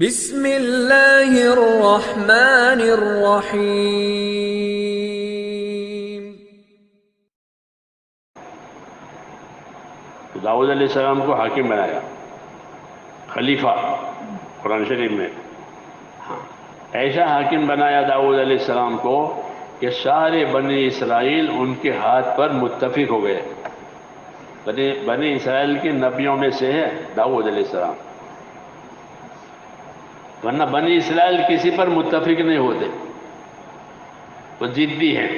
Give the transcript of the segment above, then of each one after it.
بسم اللہ الرحمن الرحیم۔ داؤد علیہ السلام کو حاکم بنایا، خلیفہ قرآن شریف میں ایسا حاکم بنایا داؤد علیہ السلام کو کہ سارے بنی اسرائیل ان کے ہاتھ پر متفق ہو گئے۔ بنی اسرائیل کے نبیوں میں سے ہے داؤد علیہ السلام، ورنہ بنی اسرائیل کسی پر متفق نہیں ہوتے، وہ ضدی ہیں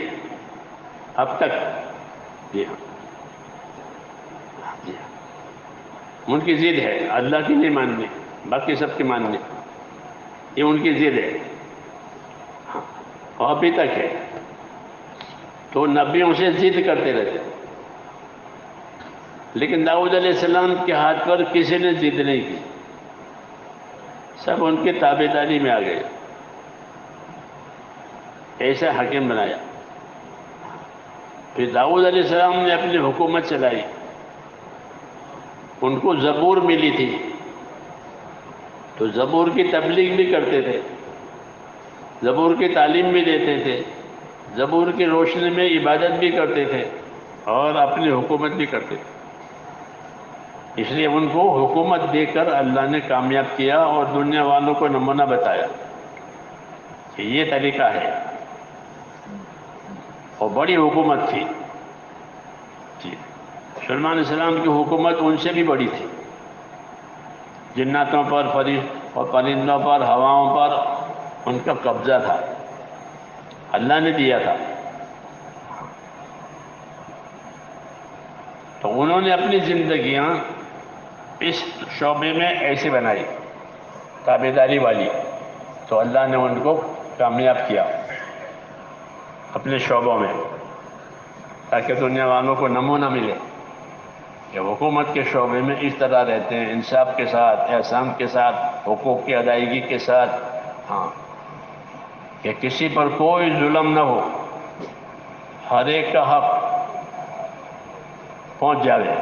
اب تک۔ جی ہاں، ان کی ضد ہے، اللہ کی نہیں ماننی، باقی سب کی ماننی، یہ ان کی ضد ہے اور ابھی تک ہے۔ تو نبیوں سے ضد کرتے رہتے، لیکن داؤد علیہ السلام کے ہاتھ پر کسی نے ضد نہیں کی، سب ان کی تابعداری میں آ گئے، ایسا حاکم بنایا۔ پھر داؤد علیہ السلام نے اپنی حکومت چلائی، ان کو زبور ملی تھی تو زبور کی تبلیغ بھی کرتے تھے، زبور کی تعلیم بھی دیتے تھے، زبور کی روشنی میں عبادت بھی کرتے تھے اور اپنی حکومت بھی کرتے تھے۔ اس لیے ان کو حکومت دے کر اللہ نے کامیاب کیا اور دنیا والوں کو نمونہ بتایا کہ یہ طریقہ ہے، اور بڑی حکومت تھی۔ جی، سلیمان علیہ السلام کی حکومت ان سے بھی بڑی تھی، جناتوں پر، اور پرندوں پر، ہواؤں پر ان کا قبضہ تھا، اللہ نے دیا تھا۔ تو انہوں نے اپنی زندگیاں اس شعبے میں ایسے بنائی، تابعداری والی، تو اللہ نے ان کو کامیاب کیا اپنے شعبوں میں، تاکہ دنیا والوں کو نمونہ ملے کہ حکومت کے شعبے میں اس طرح رہتے ہیں، انصاف کے ساتھ، احسان کے ساتھ، حقوق کی ادائیگی کے ساتھ، کہ کسی پر کوئی ظلم نہ ہو، ہر ایک کا حق پہنچ جاوے۔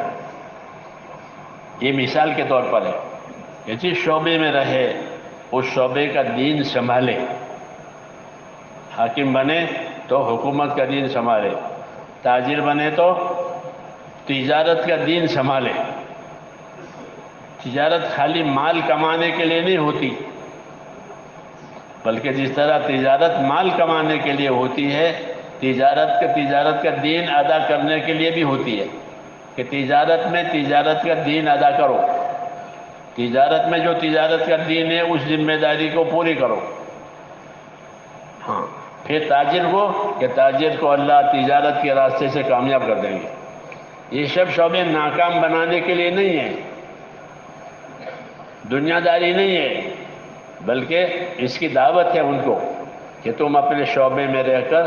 یہ مثال کے طور پر ہے کہ جس شعبے میں رہے اس شعبے کا دین سنبھالے، حاکم بنے تو حکومت کا دین سنبھالے، تاجر بنے تو تجارت کا دین سنبھالے۔ تجارت خالی مال کمانے کے لیے نہیں ہوتی، بلکہ جس طرح تجارت مال کمانے کے لیے ہوتی ہے، تجارت کا دین ادا کرنے کے لیے بھی ہوتی ہے، کہ تجارت میں تجارت کا دین ادا کرو، تجارت میں جو تجارت کا دین ہے اس ذمہ داری کو پوری کرو۔ پھر تاجر کو اللہ تجارت کے راستے سے کامیاب کر دیں گے۔ یہ سب شعبے ناکام بنانے کے لیے نہیں ہیں، دنیا داری نہیں ہے، بلکہ اس کی دعوت ہے ان کو کہ تم اپنے شعبے میں رہ کر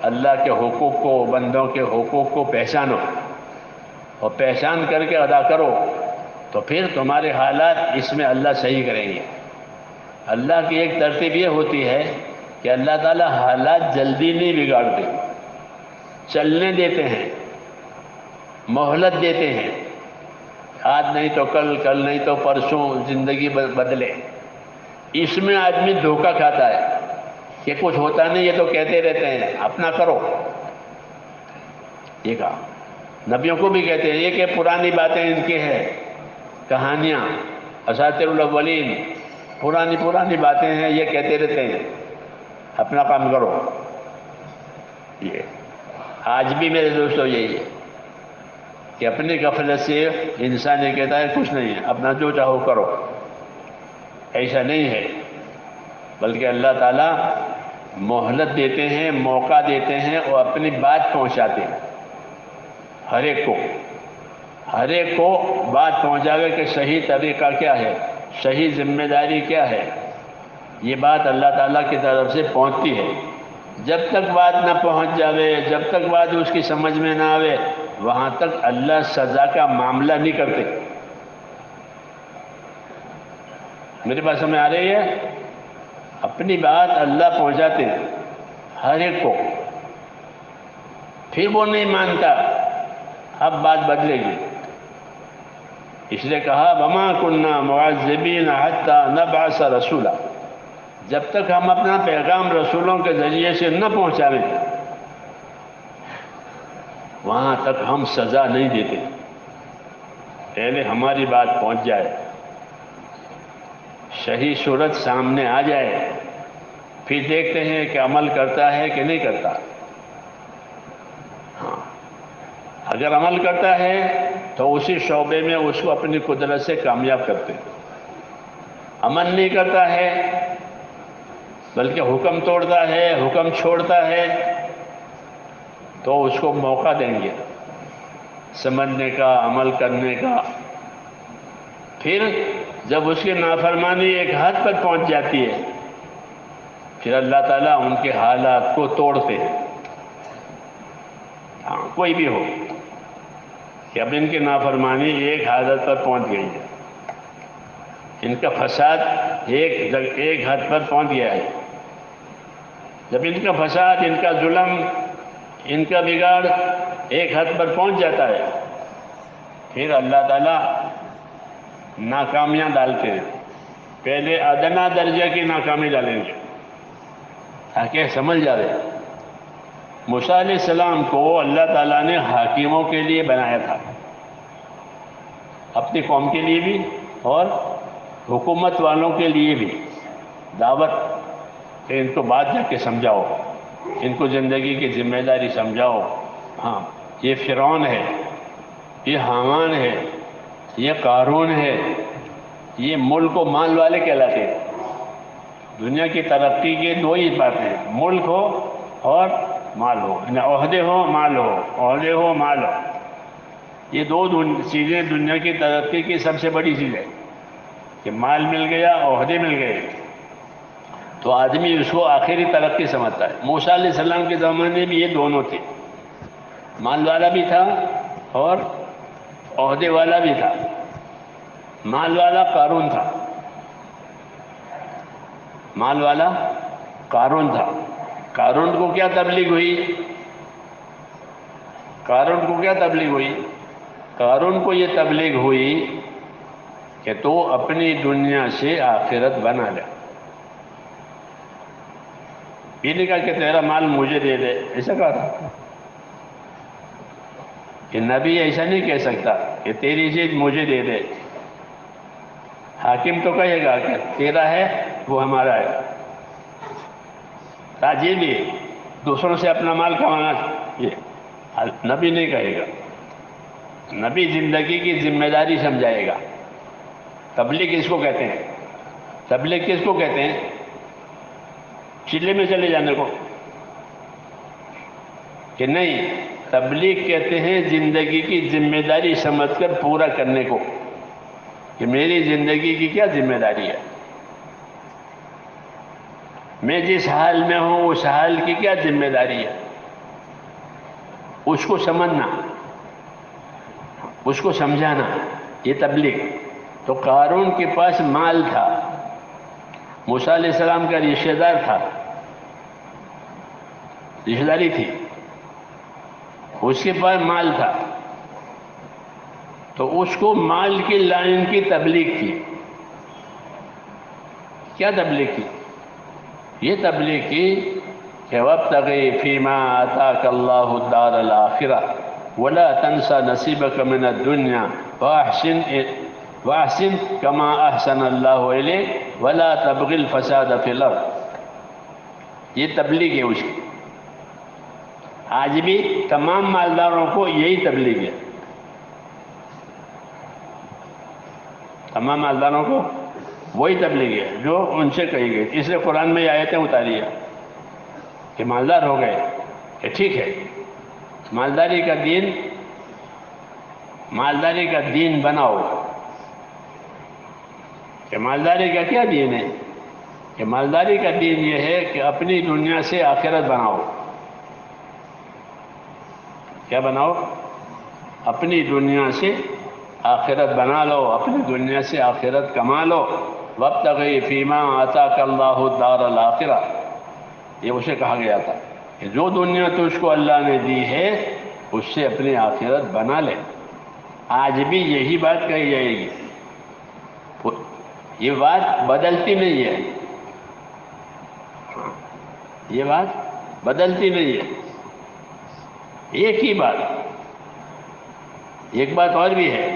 اللہ کے حقوق کو، بندوں کے حقوق کو پہچانو، اور پہچان کر کے ادا کرو، تو پھر تمہارے حالات اس میں اللہ صحیح کریں گے۔ اللہ کی ایک ترتیب یہ ہوتی ہے کہ اللہ تعالیٰ حالات جلدی نہیں بگاڑتے، چلنے دیتے ہیں، مہلت دیتے ہیں، آج نہیں تو کل، کل نہیں تو پرسوں زندگی بدلے۔ اس میں آدمی دھوکہ کھاتا ہے کہ کچھ ہوتا نہیں، یہ تو کہتے رہتے ہیں، اپنا کرو۔ یہ کہا نبیوں کو بھی کہتے ہیں، یہ کہ پرانی باتیں ان کی ہیں، کہانیاں، اساطیر الاولین، پرانی باتیں ہیں، یہ کہتے رہتے ہیں، اپنا کام کرو۔ یہ آج بھی میرے دوستوں یہی ہے کہ اپنی غفلت سے انسان یہ کہتا ہے کچھ نہیں ہے، اپنا جو چاہو کرو۔ ایسا نہیں ہے، بلکہ اللہ تعالیٰ مہلت دیتے ہیں، موقع دیتے ہیں اور اپنی بات پہنچاتے ہیں ہر ایک کو بات پہنچاوے کہ صحیح طریقہ کیا ہے، صحیح ذمہ داری کیا ہے۔ یہ بات اللہ تعالیٰ کی طرف سے پہنچتی ہے۔ جب تک بات نہ پہنچ جاوے، جب تک بات اس کی سمجھ میں نہ آوے، وہاں تک اللہ سزا کا معاملہ نہیں کرتے۔ میرے پاس سمجھ آ رہی ہے؟ اپنی بات اللہ پہنچاتے ہیں ہر ایک کو، پھر وہ نہیں مانتا، اب بات بدلے گی، اس لیے کہا وما کننا معذبین حتی نبعث رسولا، جب تک ہم اپنا پیغام رسولوں کے ذریعے سے نہ پہنچائیں وہاں تک ہم سزا نہیں دیتے، پہلے ہماری بات پہنچ جائے، صحیح صورت سامنے آ جائے، پھر دیکھتے ہیں کہ عمل کرتا ہے کہ نہیں کرتا۔ ہاں، اگر عمل کرتا ہے تو اسی شعبے میں اس کو اپنی قدرت سے کامیاب کرتے ہیں، عمل نہیں کرتا ہے بلکہ حکم توڑتا ہے، حکم چھوڑتا ہے، تو اس کو موقع دیں گے سمجھنے کا، عمل کرنے کا۔ پھر جب اس کی نافرمانی ایک حد پر پہنچ جاتی ہے پھر اللہ تعالیٰ ان کے حالات کو توڑتے ہیں۔ ہاں، کوئی بھی ہو کہ اب ان کی نافرمانی ایک حالت پر پہنچ گئی ہے، ان کا فساد ایک حد پر پہنچ گیا ہے۔ جب ان کا فساد، ان کا ظلم، ان کا بگاڑ ایک حد پر پہنچ جاتا ہے پھر اللہ تعالیٰ ناکامیاں ڈالتے ہیں، پہلے ادنا درجے کی ناکامی ڈالیں گے تاکہ سمجھ جائے۔ موسیٰ علیہ السلام کو اللہ تعالیٰ نے حاکموں کے لیے بنایا تھا، اپنی قوم کے لیے بھی اور حکومت والوں کے لیے بھی دعوت کہ ان کو بات جا کے سمجھاؤ، ان کو زندگی کی ذمہ داری سمجھاؤ۔ ہاں، یہ فرعون ہے، یہ حامان ہے، یہ قارون ہے، یہ ملک و مال والے کہلاتے ہیں۔ دنیا کی ترقی کے دو ہی باتیں ہیں، ملک ہو اور مال ہو، عہدے ہو مال ہو، عہدے ہو مال ہو، یہ دو چیزیں دنیا کی ترقی کی سب سے بڑی چیز ہے کہ مال مل گیا، عہدے مل گئے تو آدمی اس کو آخری ترقی سمجھتا ہے۔ موسیٰ علیہ السلام کے زمانے میں یہ دونوں تھے، مال والا بھی تھا اور عہدے والا بھی تھا۔ مال والا قارون تھا، مال والا قارون تھا۔ قارون کو کیا تبلیغ ہوئی؟ قارون کو کیا تبلیغ ہوئی؟ قارون کو یہ تبلیغ ہوئی کہ تو اپنی دنیا سے آخرت بنا لے، یہ نہیں کہا کہ تیرا مال مجھے دے دے، ایسا کہا تھا کہ نبی ایسا نہیں کہہ سکتا کہ تیری چیز مجھے دے دے۔ حاکم تو کہے گا کہ تیرا ہے وہ ہمارا ہے، تاجر بھی دوسروں سے اپنا مال کمانا، یہ نبی نہیں کہے گا۔ نبی زندگی کی ذمہ داری سمجھائے گا۔ تبلیغ اس کو کہتے ہیں، تبلیغ کس کو کہتے ہیں؟ چلے میں چلے جانے کو کہ نہیں، تبلیغ کہتے ہیں زندگی کی ذمہ داری سمجھ کر پورا کرنے کو کہ میری زندگی کی کیا ذمہ داری ہے، میں جس حال میں ہوں اس حال کی کیا ذمہ داری ہے، اس کو سمجھنا، اس کو سمجھانا، یہ تبلیغ۔ تو قارون کے پاس مال تھا، موسیٰ علیہ السلام کا رشتہ دار تھا، رشتہ داری تھی، اس کے پاس مال تھا، تو اس کو مال کی لائن کی تبلیغ کی۔ کیا تبلیغ کی؟ یہ تبلیغ کی کہ وَابْتَغِ فِيمَا آتَاكَ اللَّهُ الدَّارَ الْآخِرَةَ وَلَا تَنْسَ نَصِيبَكَ مِنَ الدُّنْيَا وَأَحْسِنْ كَمَا أَحْسَنَ اللَّهُ إِلَيْكَ وَلَا تَبْغِ الْفَسَادَ فِي الْأَرْضِ، یہ تبلیغ ہے اس کی۔ آج بھی تمام مالداروں کو یہی تبلیغ ہے، تمام مالداروں کو وہی تبلیغ ہے جو ان سے کہی گئی۔ اس لیے قرآن میں یہ آیتیں اتاری ہے کہ مالدار ہو گئے کہ ٹھیک ہے، مالداری کا دین بناؤ۔ کہ مالداری کا کیا دین ہے؟ کہ مالداری کا دین یہ ہے کہ اپنی دنیا سے آخرت بناؤ۔ کیا بناؤ؟ اپنی دنیا سے آخرت بنا لو، اپنی دنیا سے آخرت کما لو۔ وَابْتَغِ فِيمَا آتَاكَ اللَّهُ الدَّارَ الْآخِرَةَ، یہ اسے کہا گیا تھا کہ جو دنیا تجھ کو اللہ نے دی ہے اس سے اپنی آخرت بنا لے۔ آج بھی یہی بات کہی جائے گی، یہ بات بدلتی نہیں ہے، یہ بات بدلتی نہیں ہے، ایک ہی بات۔ ایک بات اور بھی ہے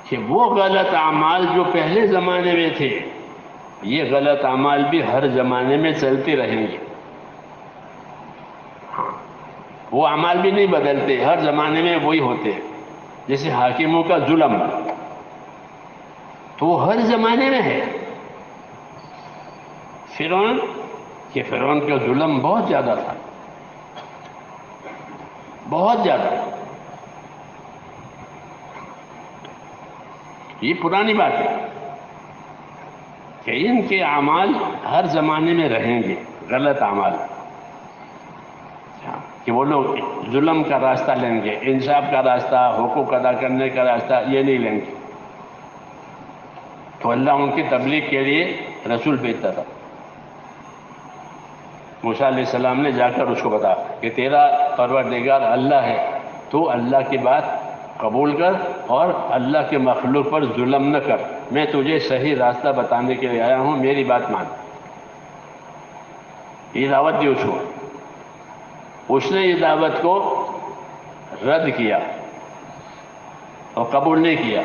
کہ وہ غلط اعمال جو پہلے زمانے میں تھے، یہ غلط اعمال بھی ہر زمانے میں چلتے رہیں گے۔ وہ اعمال بھی نہیں بدلتے، ہر زمانے میں وہی ہوتے ہیں۔ جیسے حاکموں کا ظلم، تو وہ ہر زمانے میں ہے۔ فرعون کا ظلم بہت زیادہ تھا، بہت زیادہ۔ یہ پرانی بات ہے کہ ان کے اعمال ہر زمانے میں رہیں گے، غلط اعمال، کہ وہ لوگ ظلم کا راستہ لیں گے، انصاف کا راستہ، حقوق ادا کرنے کا راستہ یہ نہیں لیں گے۔ تو اللہ ان کی تبلیغ کے لیے رسول بھیجتا تھا۔ موسیٰ علیہ السلام نے جا کر اس کو بتا کہ تیرا پروردگار اللہ ہے، تو اللہ کی بات قبول کر اور اللہ کے مخلوق پر ظلم نہ کر، میں تجھے صحیح راستہ بتانے کے لیے آیا ہوں، میری بات مان۔ یہ دعوت دی اس کو، اس نے یہ دعوت کو رد کیا اور قبول نہیں کیا،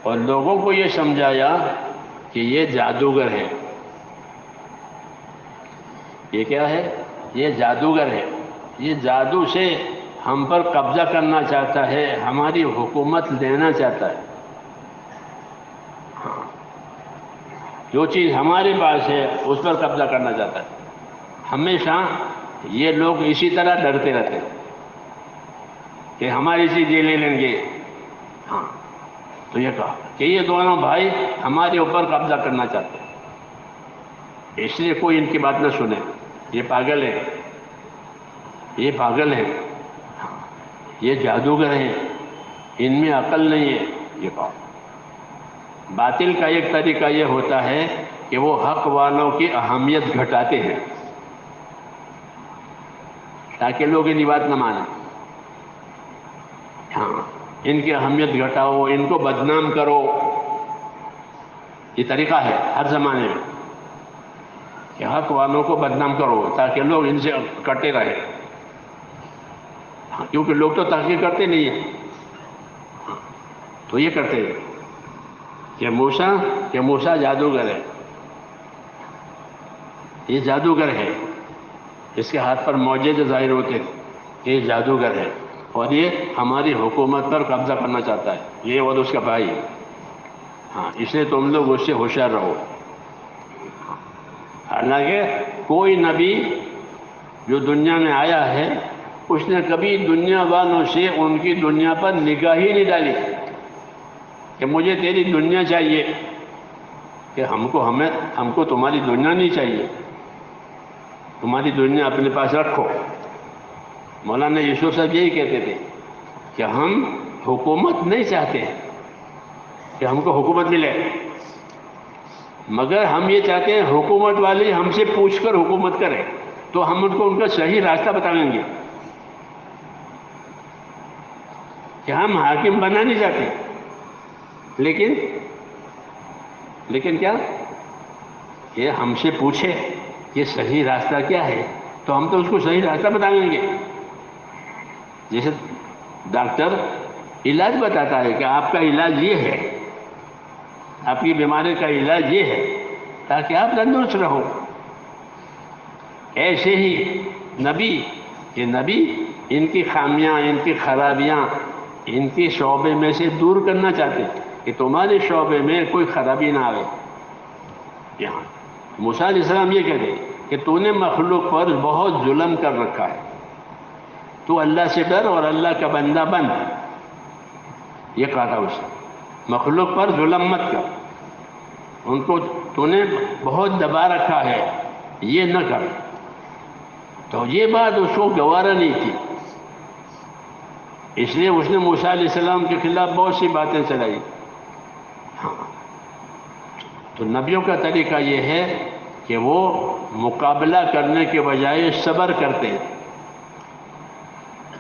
اور لوگوں کو یہ سمجھایا کہ یہ جادوگر ہے۔ یہ کیا ہے؟ یہ جادوگر ہے، یہ جادو سے ہم پر قبضہ کرنا چاہتا ہے، ہماری حکومت لینا چاہتا ہے۔ جو چیز ہمارے پاس ہے اس پر قبضہ کرنا چاہتا ہے۔ ہمیشہ یہ لوگ اسی طرح ڈرتے رہتے ہیں کہ ہماری چیز یہ لے لیں گے۔ ہاں، تو یہ کہا کہ یہ دونوں بھائی ہمارے اوپر قبضہ کرنا چاہتے ہیں، اس لیے کوئی ان کی بات نہ سنے، یہ پاگل ہے، یہ پاگل ہے، یہ جادوگر ہیں، ان میں عقل نہیں ہے۔ یہ کہا باطل کا ایک طریقہ یہ ہوتا ہے کہ وہ حق والوں کی اہمیت گھٹاتے ہیں تاکہ لوگ ان کی بات نہ مانیں۔ ہاں، ان کی اہمیت گھٹاؤ، ان کو بدنام کرو، یہ طریقہ ہے ہر زمانے میں کہ حق والوں کو بدنام کرو تاکہ لوگ ان سے کٹے رہے، کیونکہ لوگ تو تحقیق کرتے نہیں ہیں۔ تو یہ کرتے ہیں کہ موسیٰ جادوگر ہے، یہ جادوگر ہے، اس کے ہاتھ پر معجزے ظاہر ہوتے کہ یہ جادوگر ہے اور یہ ہماری حکومت پر قبضہ کرنا چاہتا ہے، یہ اور اس کا بھائی۔ ہاں، اس لیے تم لوگ اس سے ہوشیار رہو۔ حالانکہ کوئی نبی جو دنیا میں آیا ہے اس نے کبھی دنیا والوں سے ان کی دنیا پر نگاہ ہی نہیں ڈالی کہ مجھے تیری دنیا چاہیے، کہ ہم کو تمہاری دنیا نہیں چاہیے، تمہاری دنیا اپنے پاس رکھو۔ مولانا یوسف صاحب یہی کہتے تھے کہ ہم حکومت نہیں چاہتے کہ ہم کو حکومت ملے، مگر ہم یہ چاہتے ہیں حکومت والے ہم سے پوچھ کر حکومت کریں تو ہم ان کو ان کا صحیح راستہ بتائیں گے، کہ ہم حاکم بننا نہیں چاہتے، لیکن کیا کہ ہم سے پوچھے یہ صحیح راستہ کیا ہے تو ہم تو اس کو صحیح راستہ بتائیں گے۔ جیسے ڈاکٹر علاج بتاتا ہے کہ آپ کا علاج یہ ہے، آپ کی بیماری کا علاج یہ ہے تاکہ آپ تندرست رہو، ایسے ہی نبی ان کی خامیاں، ان کی خرابیاں، ان کی شعبے میں سے دور کرنا چاہتے کہ تمہارے شعبے میں کوئی خرابی نہ آئے۔ یہاں موسیٰ علیہ السلام یہ کہتے کہ تو نے مخلوق پر بہت ظلم کر رکھا ہے، تو اللہ سے ڈر اور اللہ کا بندہ بن۔ یہ کہا تھا اسے، مخلوق پر ظلم مت کر، ان کو تو نے بہت دبا رکھا ہے، یہ نہ کر۔ تو یہ بات اس کو گوارا نہیں تھی، اس لیے اس نے موسیٰ علیہ السلام کے خلاف بہت سی باتیں چلائی۔ ہاں، تو نبیوں کا طریقہ یہ ہے کہ وہ مقابلہ کرنے کے بجائے صبر کرتے ہیں۔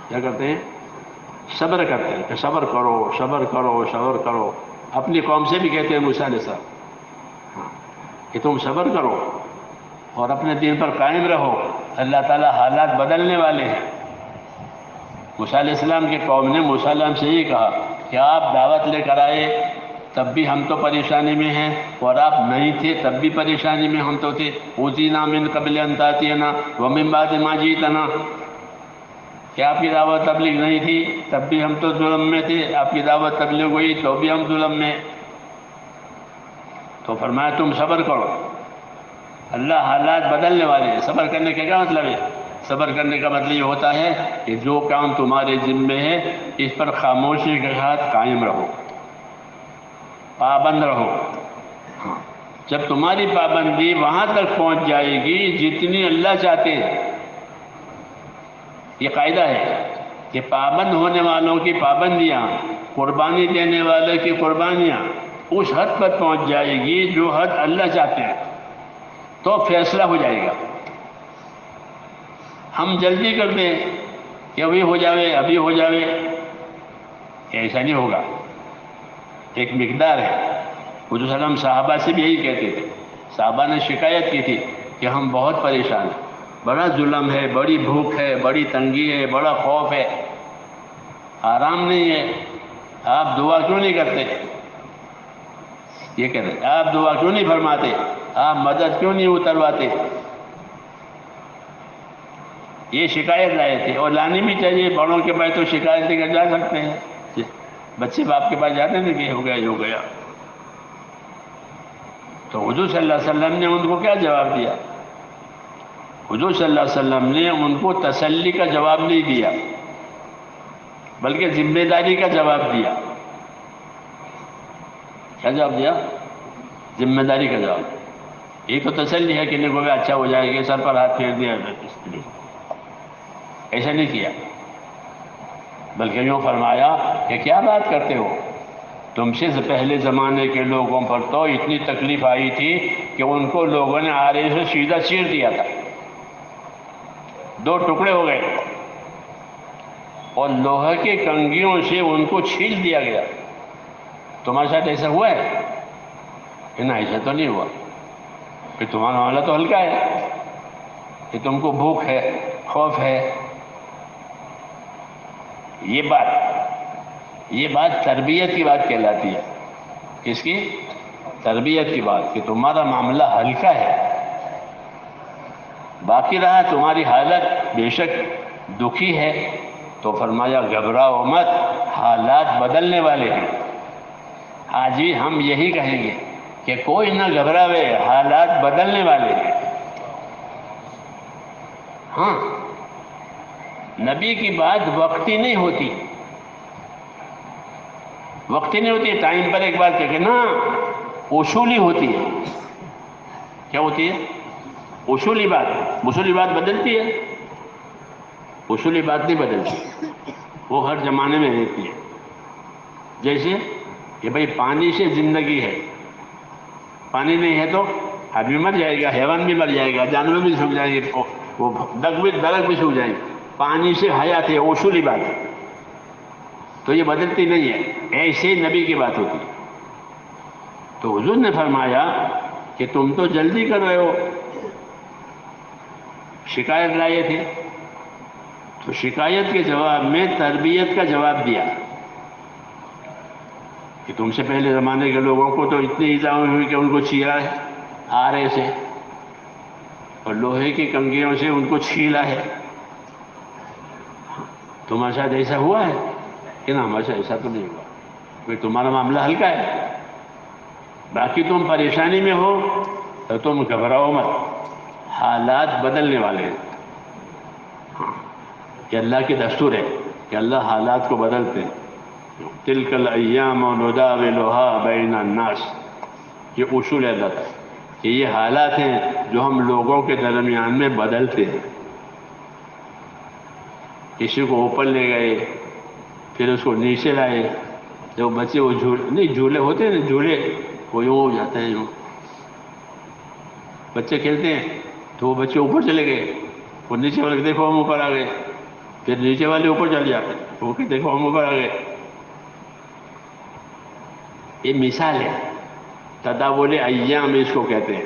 کیا کرتے ہیں؟ صبر کرتے ہیں کہ صبر کرو صبر کرو صبر کرو. اپنی قوم سے بھی کہتے ہیں موسیٰ علیہ السلام کہ تم صبر کرو اور اپنے دین پر قائم رہو، اللہ تعالیٰ حالات بدلنے والے ہیں. موسیٰ علیہ السلام کی قوم نے موسیٰ علیہ السلام سے یہ کہا کہ آپ دعوت لے کر آئے تب بھی ہم تو پریشانی میں ہیں، اور آپ نہیں تھے تب بھی پریشانی میں ہم تو تھے. اوذینا من قبل ان تاتینا ومن بعد ما جئتنا، کہ آپ کی دعوت تبلیغ نہیں تھی تب بھی ہم تو ظلم میں تھے، آپ کی دعوت تبلیغ ہوئی تو بھی ہم ظلم میں. تو فرمایا تم صبر کرو، اللہ حالات بدلنے والے ہیں. صبر کرنے کا کیا مطلب ہے؟ صبر کرنے کا مطلب یہ ہوتا ہے کہ جو کام تمہارے ذمے ہے اس پر خاموشی کے ساتھ قائم رہو، پابند رہو. ہاں، جب تمہاری پابندی وہاں تک پہنچ جائے گی جتنی اللہ چاہتے ہیں. یہ قاعدہ ہے کہ پابند ہونے والوں کی پابندیاں، قربانی دینے والے کی قربانیاں اس حد پر پہنچ جائے گی جو حد اللہ چاہتے ہیں، تو فیصلہ ہو جائے گا. ہم جلدی کرتے ہیں کہ ابھی ہو جاوے ابھی ہو جاوے، ایسا نہیں ہوگا. ایک مقدار ہے. حضور صلی اللہ علیہ وسلم صحابہ سے بھی یہی کہتے تھے. صحابہ نے شکایت کی تھی کہ ہم بہت پریشان ہیں، بڑا ظلم ہے، بڑی بھوک ہے، بڑی تنگی ہے، بڑا خوف ہے، آرام نہیں ہے، آپ دعا کیوں نہیں کرتے؟ یہ کہتے ہیں آپ دعا کیوں نہیں فرماتے؟ آپ مدد کیوں نہیں اترواتے؟ یہ شکایت لائے تھے، اور لانی بھی چاہیے. بڑوں کے پاس تو شکایت لے کر جا سکتے ہیں، بچے باپ کے پاس جاتے ہیں کہ ہو گیا یہ ہو گیا. تو حضور صلی اللہ علیہ وسلم نے ان کو کیا جواب دیا؟ حضور صلی اللہ علیہ وسلم نے ان کو تسلی کا جواب نہیں دیا بلکہ ذمہ داری کا جواب دیا. کیا جواب دیا؟ ذمہ داری کا جواب. یہ تو تسلی ہے کہ نہیں کوئی اچھا ہو جائے گا، سر پر ہاتھ پھیر دیا. ایسا نہیں کیا، بلکہ یوں فرمایا کہ کیا بات کرتے ہو، تم سے پہلے زمانے کے لوگوں پر تو اتنی تکلیف آئی تھی کہ ان کو لوگوں نے آرے سے سیدھا چیر دیا تھا، 2 ٹکڑے ہو گئے، اور لوہے کے کنگھیوں سے ان کو چھیل دیا گیا. تمہارے ساتھ ایسا ہوا ہے؟ کہ نہ، ایسا تو نہیں ہوا. کہ تمہارا معاملہ تو ہلکا ہے کہ تم کو بھوک ہے، خوف ہے. یہ بات تربیت کی بات کہلاتی ہے. کس کی؟ تربیت کی بات، کہ تمہارا معاملہ ہلکا ہے. باقی رہا تمہاری حالت بے شک دکھی ہے، تو فرمایا گھبراؤ مت، حالات بدلنے والے ہیں. آج بھی ہم یہی کہیں گے کہ کوئی نہ گھبراوے، حالات بدلنے والے ہیں. ہاں، نبی کی بات وقتی نہیں ہوتی، وقتی نہیں ہوتی. ٹائم پر ایک بات کہ نا اصولی ہوتی ہے. کیا ہوتی ہے؟ اصولی بات. اصولی بات بدلتی ہے؟ اصولی بات نہیں بدلتی، وہ ہر زمانے میں رہتی ہے. جیسے کہ بھئی پانی سے زندگی ہے، پانی نہیں ہے تو آدمی مر جائے گا، حیوان بھی مر جائے گا، جانور بھی سوکھ جائیں گے، وہ درخت بھی سوکھ جائیں گے. پانی سے حیات ہے، اصولی بات ہے، تو یہ بدلتی نہیں ہے. ایسے نبی کی بات ہوتی ہے. تو حضور نے فرمایا کہ تم تو جلدی کر رہے ہو، شکایت لائے تھے، تو شکایت کے جواب میں تربیت کا جواب دیا کہ تم سے پہلے زمانے کے لوگوں کو تو اتنی ایذا ہوئی کہ ان کو چیرا ہے آرے سے، اور لوہے کی کنگھیوں سے ان کو چھیلا ہے. تمہارے ساتھ ایسا ہوا ہے؟ کہ نا، ہمارے ساتھ ایسا تو نہیں ہوا. کہ تمہارا معاملہ ہلکا ہے، باقی تم پریشانی میں ہو تو تم گھبراؤ مت، حالات بدلنے والے ہیں. کہ اللہ کی دستور ہے کہ اللہ حالات کو بدلتے ہیں. تلک الایام نداولها بین الناس، یہ اصول ہے اللہ کا کہ یہ حالات ہیں جو ہم لوگوں کے درمیان میں بدلتے ہیں. کسی کو اوپر لے گئے، پھر اس کو نیچے لائے. جو بچے وہ جھولے ہوتے ہیں نا، جھولے وہ یوں ہو جاتے ہیں. یوں بچے کھیلتے ہیں تو وہ بچے اوپر چلے گئے، وہ نیچے والے دیکھو ہم اوپر آ گئے، پھر نیچے والے اوپر چل جاتے ہیں، وہ کہ دیکھو ہم اوپر آ گئے. یہ مثال ہے. تداول ایام اس کو کہتے ہیں.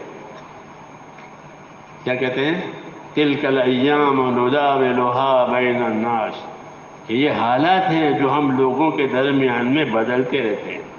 کیا کہتے ہیں؟ تلک الایام نداولها بین الناس. کہ یہ حالات ہیں جو ہم لوگوں کے درمیان میں بدلتے رہتے ہیں.